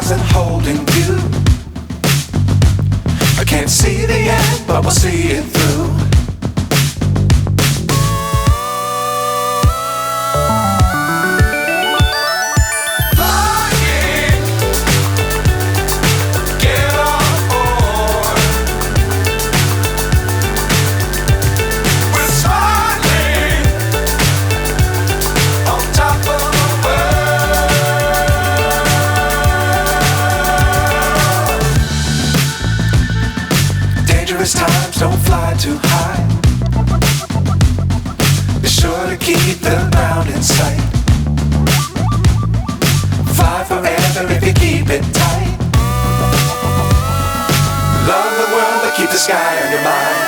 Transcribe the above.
stars and holding you. I can't see the end, but we'll see it through. Times don't fly too high. Be sure to keep the ground in sight. Fly forever if you keep it tight. Love the world but keep the sky on your mind.